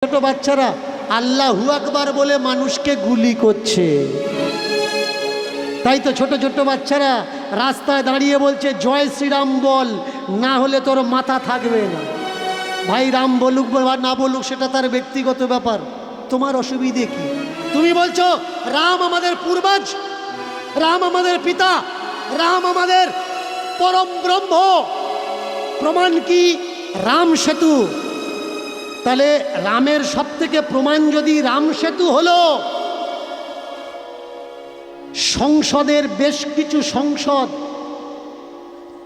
ছোট বাচ্চারা আল্লাহু আকবার বলে মানুষকে গুলি করছে। তাই তো ছোট ছোট বাচ্চারা রাস্তায় দাঁড়িয়ে বলছে জয় শ্রীরাম বল, না হলে তোর মাথা থাকবে না। ভাই রাম বলুক বা না বলুক সেটা তার ব্যক্তিগত ব্যাপার, তোমার অসুবিধে কি? তুমি বলছো রাম আমাদের পূর্বজ, রাম আমাদের পিতা, রাম আমাদের পরম ব্রহ্ম। প্রমাণ কি? রাম সেতু। তাহলে রামের সব থেকে প্রমাণ যদি রাম সেতু হলো, সংসদের বেশ কিছু সংসদ,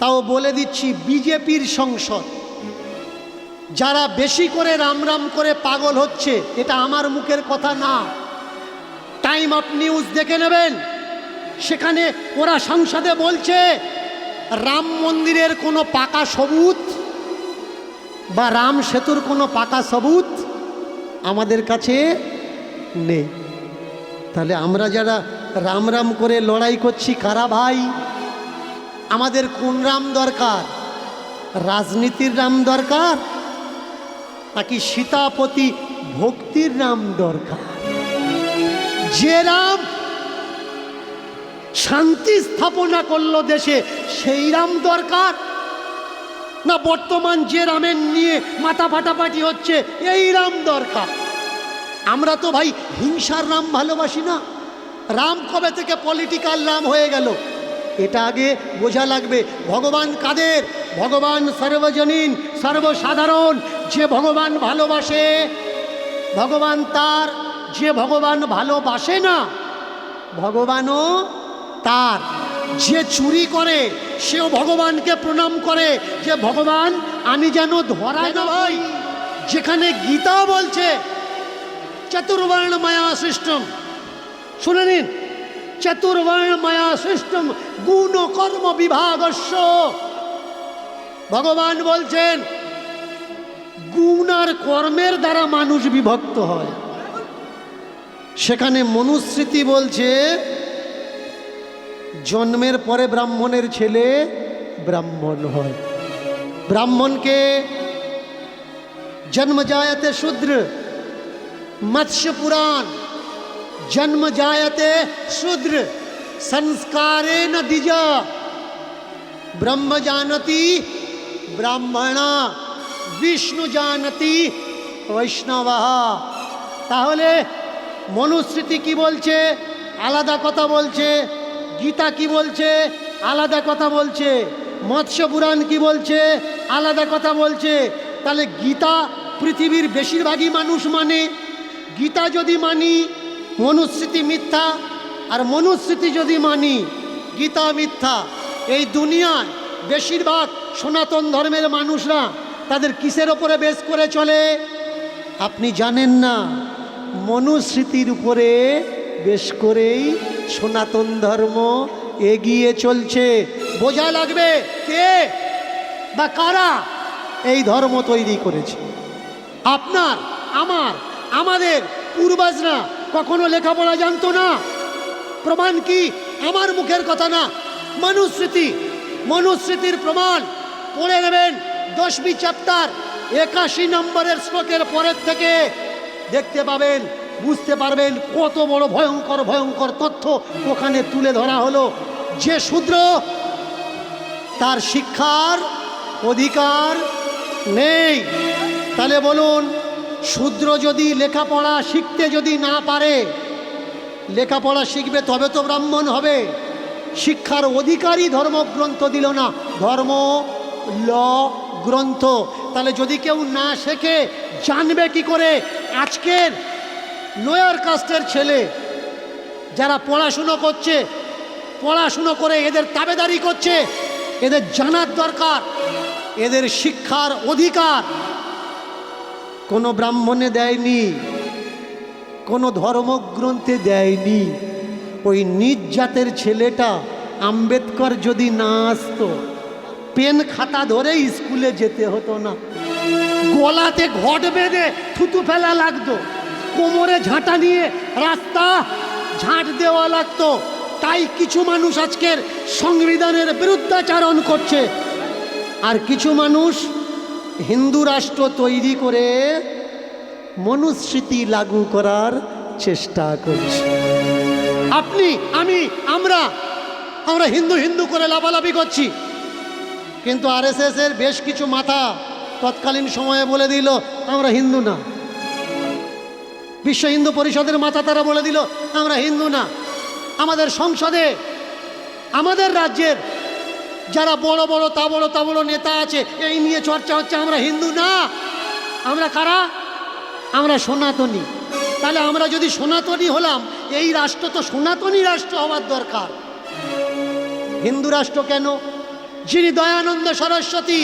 তাও বলে দিচ্ছি বিজেপির সংসদ, যারা বেশি করে রাম রাম করে পাগল হচ্ছে, এটা আমার মুখের কথা না, টাইম অফ নিউজ দেখে নেবেন। সেখানে ওরা সংসদে বলছে রাম মন্দিরের কোনো পাকা সবুত বা রাম সেতুর কোনো পাকা সবুত আমাদের কাছে নেই। তাহলে আমরা যারা রাম রাম করে লড়াই করছি কারা ভাই? আমাদের কোন রাম দরকার? রাজনীতির রাম দরকার নাকি সীতাপতি ভক্তির রাম দরকার? যে রাম শান্তি স্থাপনা করলো দেশে সেই রাম দরকার, না বর্তমান যে রামের নিয়ে মাথা ফাটাফাটি হচ্ছে এই রাম দরকার? আমরা তো ভাই হিংসার রাম ভালোবাসি না। রাম কবে থেকে পলিটিক্যাল রাম হয়ে গেল এটা আগে বোঝা লাগবে। ভগবান কাদের? ভগবান সর্বজনীন, সর্বসাধারণ। যে ভগবান ভালোবাসে ভগবান তার, যে ভগবান ভালোবাসে না ভগবানও তার। যে চুরি করে সেও ভগবানকে প্রণাম করে যে ভগবান আমি যেন ধরা না ভাই। যেখানে গীতা বলছে চতুর্বর্ণ মায়া সৃষ্টম, শুনে নিন, চতুর্বর্ণ মায়া সৃষ্টম গুণ কর্ম বিভাগস্য। ভগবান বলছেন গুণ আর কর্মের দ্বারা মানুষ বিভক্ত হয়। সেখানে মনুস্মৃতি বলছে জন্মের পরে ব্রাহ্মণের ছেলে ব্রাহ্মণ হয়। ব্রাহ্মণকে জন্ম জায়তে শূদ্র, মৎস্য পুরাণ জন্ম জায়তে শূদ্র সংস্কারে ন দ্বিজ ব্রহ্ম জানতি ব্রাহ্মণা বিষ্ণু জানতি বৈষ্ণব। তাহলে মনুস্মৃতি কি বলছে? আলাদা কথা বলছে। গীতা কি বলছে? আলাদা কথা বলছে। মৎস্য পুরাণ কি বলছে? আলাদা কথা বলছে। তাহলে গীতা পৃথিবীর বেশিরভাগই মানুষ মানে। গীতা যদি মানি মনুস্মৃতি মিথ্যা, আর মনুস্মৃতি যদি মানি গীতা মিথ্যা। এই দুনিয়ায় বেশিরভাগ সনাতন ধর্মের মানুষরা তাদের কিসের ওপরে বেস করে চলে আপনি জানেন না? মনুস্মৃতির উপরে বেশ করেই সনাতন ধর্ম এগিয়ে চলছে। বোঝা লাগবে কে বা কারা এই ধর্ম তৈরি করেছে। আপনার, আমার, আমাদের পূর্বজরা কখনো লেখাপড়া জানতো না। প্রমাণ কি? আমার মুখের কথা না, মনুস্মৃতি। মনুস্মৃতির প্রমাণ পড়ে নেবেন 10वी চ্যাপ্টার 81 নম্বরের শ্লোকের পরের থেকে দেখতে পাবেন, বুঝতে পারবেন কত বড় ভয়ঙ্কর ভয়ঙ্কর তথ্য ওখানে তুলে ধরা হলো। যে শূদ্র তার শিক্ষার অধিকার নেই। তাহলে বলুন, শূদ্র যদি লেখাপড়া শিখতে যদি না পারে, লেখাপড়া শিখবে তবে তো ব্রাহ্মণ হবে। শিক্ষার অধিকারী ধর্মগ্রন্থ দিল না, ধর্ম ল গ্রন্থ। তাহলে যদি কেউ না শেখে জানবে কি করে? আজকের লোয়ার কাস্টের ছেলে যারা পড়াশুনো করছে, পড়াশুনো করে এদের তাবেদারি করছে, এদের জানার দরকার এদের শিক্ষার অধিকার কোনো ব্রাহ্মণে দেয়নি, কোনো ধর্মগ্রন্থে দেয়নি। ওই নিজ জাতের ছেলেটা আম্বেদকর যদি না আসতো, পেন খাতা ধরে স্কুলে যেতে হতো না, গলাতে ঘট বেঁধে থুতু ফেলা লাগতো, কোমরে ঝাঁটা নিয়ে রাস্তা ঝাঁট দেওয়া লাগতো। তাই কিছু মানুষ আজকের সংবিধানের বিরুদ্ধাচারণ করছে, আর কিছু মানুষ হিন্দু রাষ্ট্র তৈরি করে মনুস্মৃতি লাগু করার চেষ্টা করছে। আপনি, আমি, আমরা হিন্দু হিন্দু করে লাফালাফি করছি, কিন্তু আরএসএস এর বেশ কিছু মাথা তৎকালীন সময়ে বলে দিল আমরা হিন্দু না। বিশ্ব হিন্দু পরিষদের মাথা তারা বলে দিল আমরা হিন্দু না। আমাদের সংসদে, আমাদের রাজ্যের যারা বড় বড় তাবড় নেতা আছে, এই নিয়ে চর্চা হচ্ছে আমরা হিন্দু না। আমরা কারা? আমরা সনাতনী। তাহলে আমরা যদি সনাতনী হলাম, এই রাষ্ট্র তো সনাতনী রাষ্ট্র হওয়ার দরকার, হিন্দু রাষ্ট্র কেন? যিনি দয়ানন্দ সরস্বতী,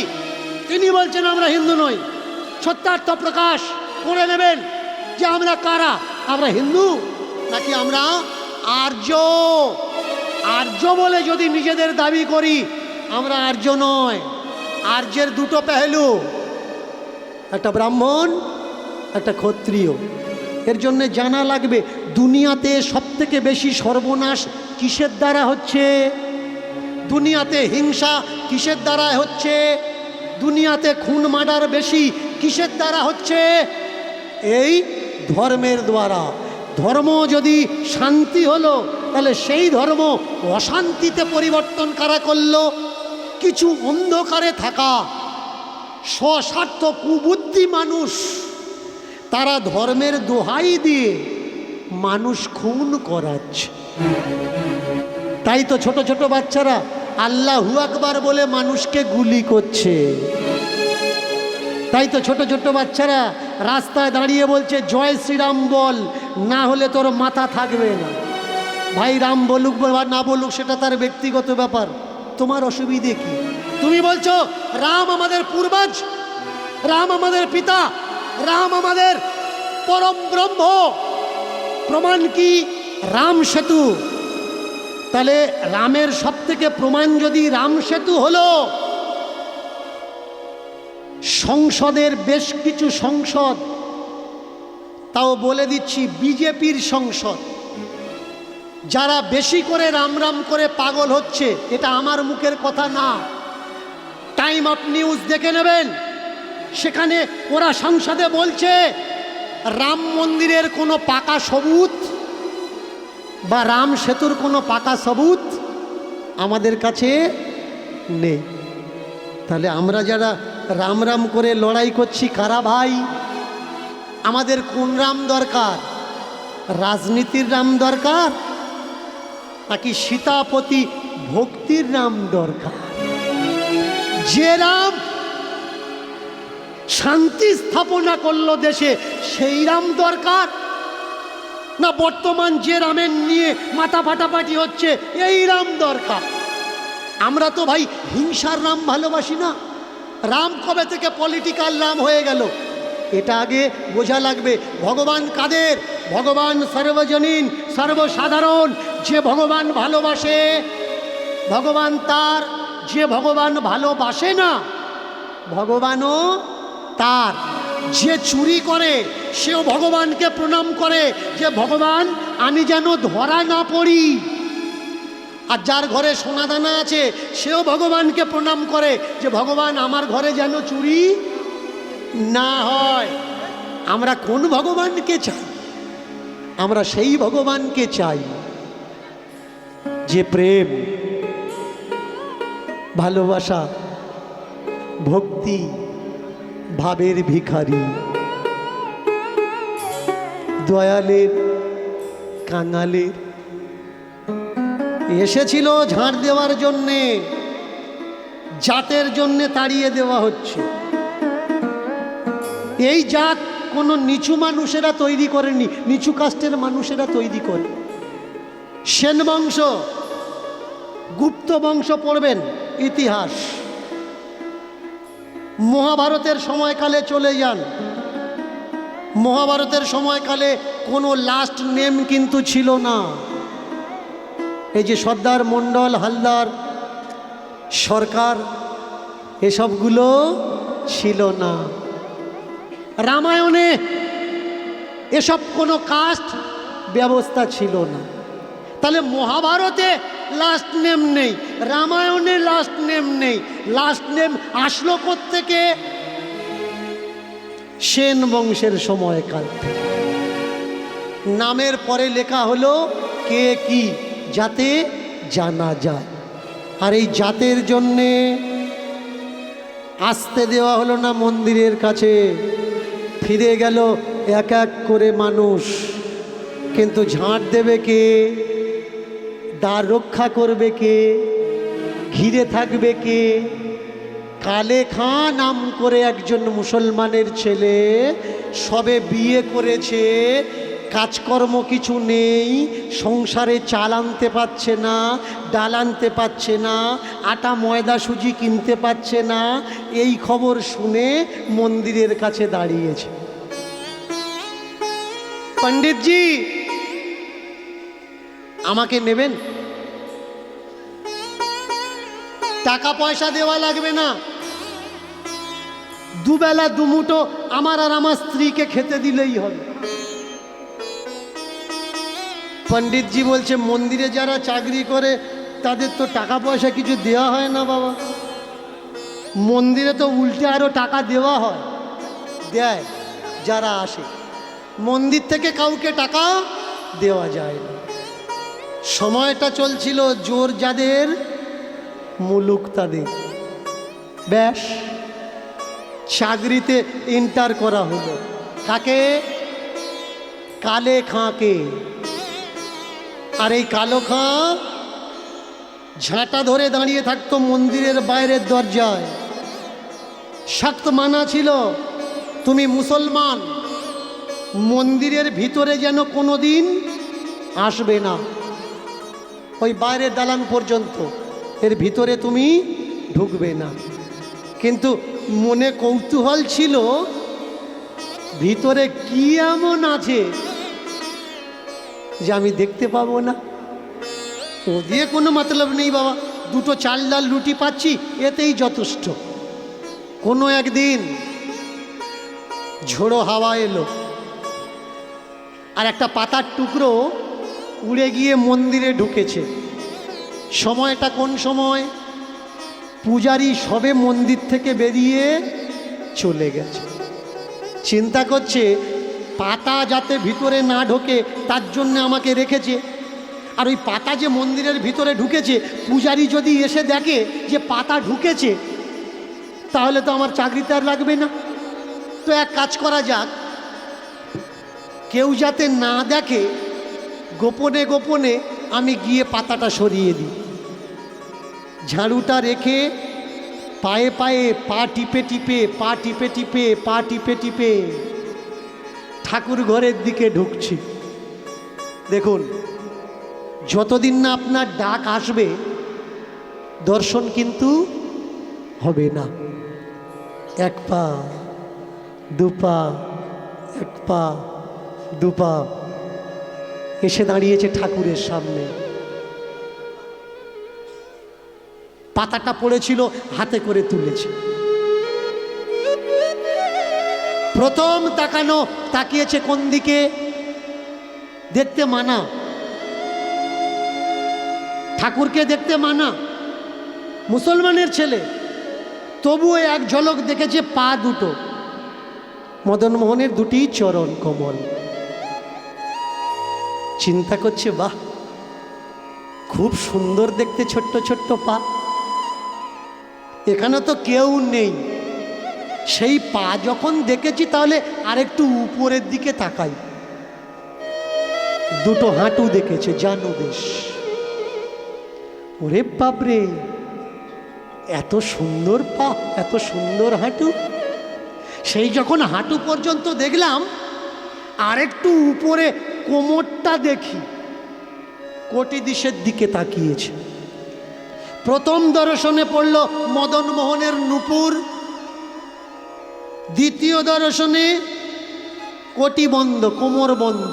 তিনি বলছেন আমরা হিন্দু নই। সত্যার্থ প্রকাশ করে নেবেন যে আমরা কারা, আমরা হিন্দু নাকি আমরা আর্য। আর্য বলে যদি নিজেদের দাবি করি, আমরা আর্য নয়। আর্যের দুটো পেহলু, একটা ব্রাহ্মণ, একটা ক্ষত্রিয়। এর জন্য জানা লাগবে দুনিয়াতে সবথেকে বেশি সর্বনাশ কিসের দ্বারা হচ্ছে, দুনিয়াতে হিংসা কিসের দ্বারা হচ্ছে, দুনিয়াতে খুন মার্ডার বেশি কিসের দ্বারা হচ্ছে? এই ধর্মের দ্বারা। ধর্ম যদি শান্তি হলো, তাহলে সেই ধর্ম অশান্তিতে পরিবর্তন কারা করলো? কিছু অন্ধকারে থাকা স্বস্বার্থ কুবুদ্ধি মানুষ, তারা ধর্মের দোহাই দিয়ে মানুষ খুন করাচ্ছে। তাই তো ছোট ছোট বাচ্চারা আল্লাহু আকবার বলে মানুষকে গুলি করছে। তাই তো ছোট ছোট বাচ্চারা রাস্তায় দাঁড়িয়ে বলছে জয় শ্রীরাম বল, না হলে তোর মাথা থাকবে না। ভাই রাম বলুক বা না বলুক সেটা তার ব্যক্তিগত ব্যাপার, তোমার অসুবিধে কি? তুমি বলছো রাম আমাদের পূর্বজ, রাম আমাদের পিতা, রাম আমাদের পরম ব্রহ্ম। প্রমাণ কি? রাম সেতু। তাহলে রামের সব থেকে প্রমাণ যদি রাম সেতু হলো, সংসদের বেশ কিছু সংসদ, তাও বলে দিচ্ছি বিজেপির সংসদ, যারা বেশি করে রাম রাম করে পাগল হচ্ছে, এটা আমার মুখের কথা না, টাইম অফ নিউজ দেখে নেবেন। সেখানে ওরা সংসদে বলছে রাম মন্দিরের কোনো পাকা সবুত বা রাম সেতুর কোনো পাকা সবুত আমাদের কাছে নেই। তাহলে আমরা যারা রাম রাম করে লড়াই করছি কারা ভাই? আমাদের কোন রাম দরকার? রাজনীতির রাম দরকার নাকি সীতাপতি ভক্তির রাম দরকার? যে রাম শান্তি স্থাপনা করলো দেশে, সেই রাম দরকার না বর্তমান যে রামের নিয়ে মাথা ফাটাফাটি হচ্ছে এই রাম দরকার? আমরা তো ভাই হিংসার রাম ভালোবাসি না। রাম কবে থেকে পলিটিক্যাল রাম হয়ে গেল? এটা আগে বোঝা লাগবে। ভগবান কাদের? ভগবান সর্বজনীন, সর্বসাধারণ। যে ভগবান ভালোবাসে ভগবান তার, যে ভগবান ভালোবাসে না ভগবানও তার। যে চুরি করে সেও ভগবানকে প্রণাম করে যে ভগবান আমি যেন ধরা না পড়ি। আর যার ঘরে সোনাদানা আছে সেও ভগবানকে প্রণাম করে যে ভগবান আমার ঘরে যেন চুরি না হয়। আমরা কোন ভগবানকে চাই? আমরা সেই ভগবানকে চাই যে প্রেম, ভালোবাসা, ভক্তি, ভাবের ভিখারি, দয়ালের, কাঙালের। এসেছিল ঝাড় দেওয়ার জন্যে, জাতের জন্যে তাড়িয়ে দেওয়া হচ্ছে। এই জাত কোনো নিচু মানুষেরা তৈরি করেনি, নিচু কাস্টের মানুষেরা তৈরি করে। সেন বংশ, গুপ্ত বংশ পড়বেন ইতিহাস, মহাভারতের সময়কালে চলে যান। মহাভারতের সময়কালে কোনো লাস্ট নেম কিন্তু ছিল না। এই যে সর্দার, মণ্ডল, হালদার, সরকার, এসবগুলো ছিল না। রামায়ণে এসব কোনো কাস্ট ব্যবস্থা ছিল না। তাহলে মহাভারতে লাস্ট নেম নেই, রামায়ণে লাস্ট নেম নেই। লাস্ট নেম আসলো কোত্থেকে? সেন বংশের সময়কাল থেকে। নামের পরে লেখা হলো কে কি, যাতে জানা যায়। আর এই জাতের জন্যে আসতে দেওয়া হলো না মন্দিরের কাছে, ফিরে গেল এক এক করে মানুষ। কিন্তু ঝাঁট দেবে কে, দ্বার রক্ষা করবে কে, ঘিরে থাকবে কে? কালে খাঁ নাম করে একজন মুসলমানের ছেলে, সবে বিয়ে করেছে, কাজকর্ম কিছু নেই, সংসারে চাল আনতে পারছে না, ডাল আনতে পারছে না, আটা ময়দা সুজি কিনতে পারছে না। এই খবর শুনে মন্দিরের কাছে দাঁড়িয়েছে। পণ্ডিতজি, আমাকে নেবেন? টাকা পয়সা দেওয়া লাগবে না, দুবেলা দুমুঠো আমার আর আমার স্ত্রীকে খেতে দিলেই হবে। পণ্ডিতজি বলছে, মন্দিরে যারা চাকরি করে তাদের তো টাকা পয়সা কিছু দেওয়া হয় না বাবা। মন্দিরে তো উল্টে আরো টাকা দেওয়া হয়, দেয় যারা আসে। মন্দির থেকে কাউকে টাকা দেওয়া যায় না। সময়টা চলছিল জোর যাদের মুলুক তাদের। ব্যাস, চাকরিতে এন্টার করা হলো। কাকে? কালে খাঁকে। আর এই কালো খাঁ ঝাঁটা ধরে দাঁড়িয়ে থাকতো মন্দিরের বাইরের দরজায়। শক্ত মানা ছিল, তুমি মুসলমান, মন্দিরের ভিতরে যেন কোনোদিন আসবে না। ওই বাইরের দালান পর্যন্ত, এর ভিতরে তুমি ঢুকবে না। কিন্তু মনে কৌতূহল ছিল, ভিতরে কি এমন আছে যে আমি দেখতে পাবো না? ও দিয়ে কোনো মতলব নেই বাবা, দুটো চাল ডাল রুটি পাচ্ছি, এতেই যথেষ্ট। কোনো একদিন ঝোড়ো হাওয়া এলো, আর একটা পাতার টুকরো উড়ে গিয়ে মন্দিরে ঢুকেছে। সময়টা কোন সময়? পূজারি সবে মন্দির থেকে বেরিয়ে চলে গেছে। চিন্তা করছে, পাতা যাতে ভিতরে না ঢোকে তার জন্য আমাকে রেখেছে। আর ওই পাতা যে মন্দিরের ভিতরে ঢুকেছে, পূজারি যদি এসে দেখে যে পাতা ঢুকেছে, তাহলে তো আমার চাকরিতে আর লাগবে না। তো এক কাজ করা যাক, কেউ যাতে না দেখে, গোপনে গোপনে আমি গিয়ে পাতাটা সরিয়ে দিই। ঝাড়ুটা রেখে পায়ে পায়ে পা টিপে টিপে পা টিপে টিপে পা টিপে টিপে ঠাকুর ঘরের দিকে ঢুকছি। দেখুন, যতদিন না আপনার ডাক আসবে দর্শন কিন্তু হবে না। এক পা দুপা, এক পা দুপা, এসে দাঁড়িয়েছে ঠাকুরের সামনে। পাতাটা পড়েছিল, হাতে করে তুলেছে। প্রথম তাকানো, তাকিয়েছে কোন দিকে? দেখতে মানা, ঠাকুরকে দেখতে মানা, মুসলমানের ছেলে, তবুও এক ঝলক দেখেছে পা দুটো, মদন মোহনের দুটি চরণ কমল। চিন্তা করছে, বাহ, খুব সুন্দর দেখতে ছোট্ট ছোট্ট পা, এখানে তো কেউ নেই। সেই পা যখন দেখেছি, তাহলে আরেকটু উপরের দিকে তাকাই। দুটো হাঁটু দেখেছে, জানো বেশ। ওরে বাপরে, এত সুন্দর পা, এত সুন্দর হাঁটু। সেই যখন হাঁটু পর্যন্ত দেখলাম, আরেকটু উপরে কোমরটা দেখি, কোটি দিশের দিকে তাকিয়েছে। প্রথম দর্শনে পড়ল মদন মোহনের নূপুর, দ্বিতীয় দর্শনে কোটি বন্ধ, কোমর বন্ধ।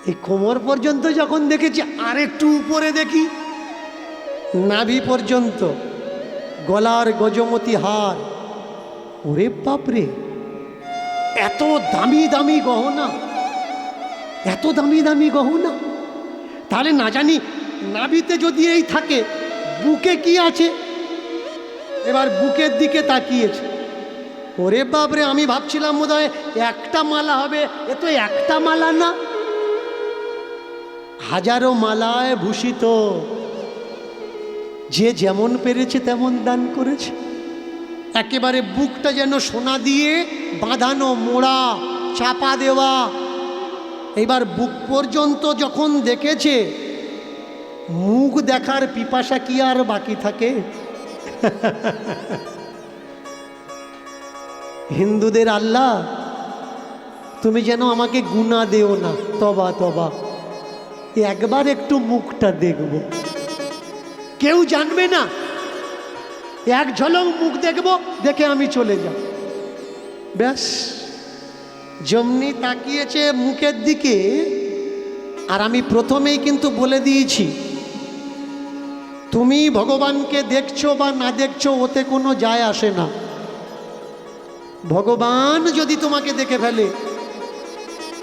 এই কোমর পর্যন্ত যখন দেখেছি, আরেকটু উপরে দেখি, নাভি পর্যন্ত, গলার গজমতি হার। ওরে বাপরে, এত দামি দামি গহনা, এত দামি দামি গহনা। তাহলে না জানি নাভিতে যদি এই থাকে, বুকে কি আছে? এবার বুকের দিকে তাকিয়েছে, ওরে বাপরে, আমি ভাবছিলাম বোধহয় একটা মালা হবে, এ তো একটা মালা না, হাজারো মালায় ভূষিত। যে যেমন পেরেছে তেমন দান করেছে। একেবারে বুকটা যেন সোনা দিয়ে বাঁধানো, মোড়া, চাপা দেওয়া। এবার বুক পর্যন্ত যখন দেখেছে, মুখ দেখার পিপাসা কি আর বাকি থাকে? হিন্দুদের আল্লাহ, তুমি যেন আমাকে গুণা দেও না, তবা তবা, একবার একটু মুখটা দেখব। কেউ জানবে না, এক ঝলক মুখ দেখব, দেখে আমি চলে যাব, ব্যাস। যেমনি তাকিয়েছে মুখের দিকে, আর আমি প্রথমেই কিন্তু বলে দিয়েছি, তুমি ভগবানকে দেখছো বা না দেখছো ওতে কোনো যায় আসে না। ভগবান যদি তোমাকে দেখে ফেলে,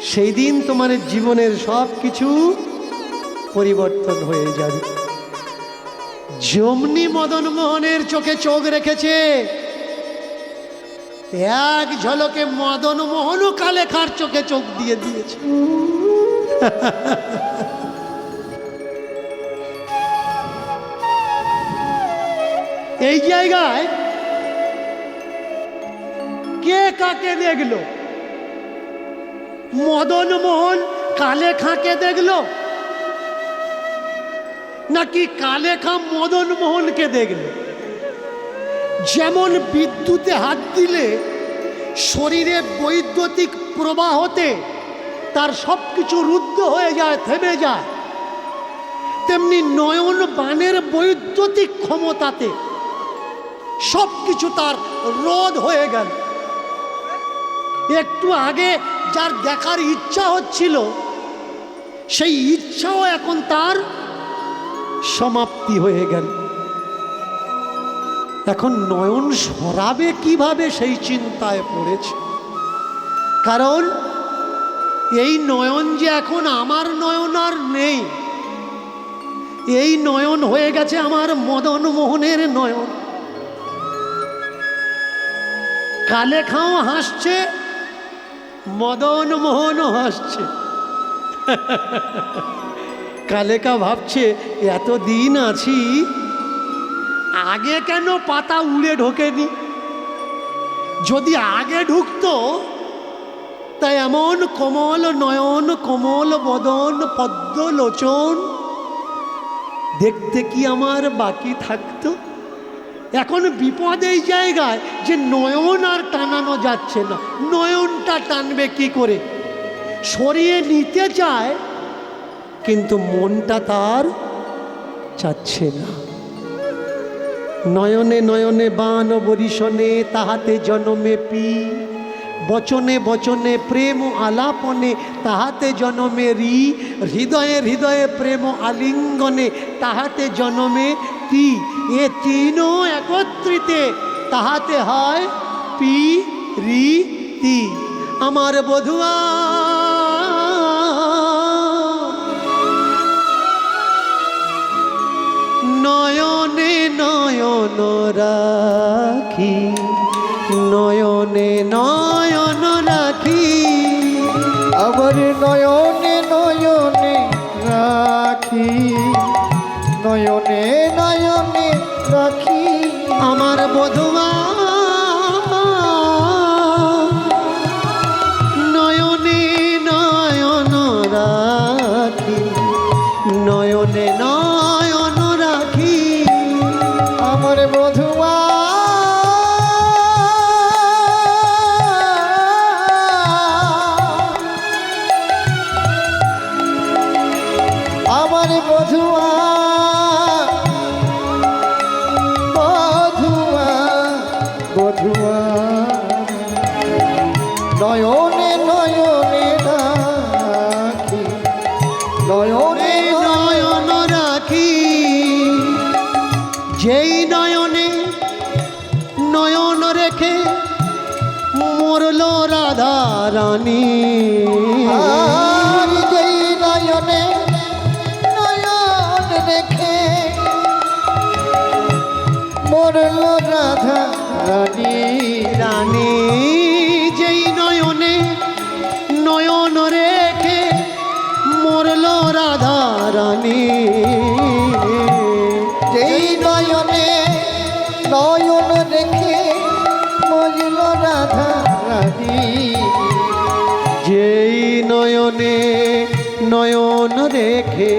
সেই দিন তোমার জীবনের সব কিছু পরিবর্তন হয়ে যাবে। যেমনি মদন মোহনের চোখে চোখ রেখেছে, এক ঝলকে মদন মোহনও কালেখার চোখে চোখ দিয়ে দিয়েছে। এই জায়গায় কে কাকে দেখলো? মদন মোহন কালেখাকে দেখলো, নাকি কালেখা মদন মোহনকে দেখলো? যেমন বিদ্যুতে হাত দিলে শরীরে বৈদ্যুতিক প্রবাহতে তার সব কিছু রুদ্ধ হয়ে যায়, থেমে যায়, তেমনি নয়ন বাণের বৈদ্যুতিক ক্ষমতাতে সব কিছু তার রোধ হয়ে গেল। একটু আগে যার দেখার ইচ্ছা হচ্ছিল, সেই ইচ্ছাও এখন তার সমাপ্তি হয়ে গেল। এখন নয়ন সরাবে কিভাবে সেই চিন্তায় পড়েছে। কারণ এই নয়ন যে এখন আমার নয়ন আর নেই, এই নয়ন হয়ে গেছে আমার মদন মোহনের নয়ন। কালেখাও হাসছে, মদন মোহনও হাসছে। কালেকা ভাবছে, এতদিন আছি, আগে কেন পাতা উড়ে ঢোকেনি? যদি আগে ঢুকতো, তাই এমন কোমল নয়ন, কোমল বদন, পদ্মলোচন দেখতে কি আমার বাকি থাকতো? এখন বিপদ এই জায়গায় যে নয়ন আর টানানো যাচ্ছে না। নয়নটা টানবে কি করে? সরিয়ে নিতে চায়, কিন্তু মনটা তার চাচ্ছে না। নয়নে নয়নে বান বরিশনে, তাহাতে জনমে পি, বচনে বচনে প্রেম আলাপনে, তাহাতে জনমে রি, হৃদয়ে হৃদয়ে প্রেম আলিঙ্গনে, তাহাতে জনমে তি। এ তিনও একত্রিতে তাহাতে হয় পি রি তি। আমার বধুয়া নয়নে নয়ন রাখি, নয়নে নয়ন রাখি, আমার নয়নে নয়নে রাখি, নয়নে নয়নে রাখি। আমার বধুয়া নয়নে নয়ন রাখি, নয়নে নয়ন রাখি। আমার বধুয়া আমার বধুয়া, বধুয়া বধুয়া, নয়নে নয়নে রাখি, নয়নে নয়ন রাখি। যেই নয়নে নয়ন রেখে মরল রাধা রানী, আর যেই নয়নে নয়ন রেখে মরল রাধা রানী, রানী রানী যেই নয়নে নয়ন রেখে মজল রাধা রানী যেই নয়নে নয়ন রেখে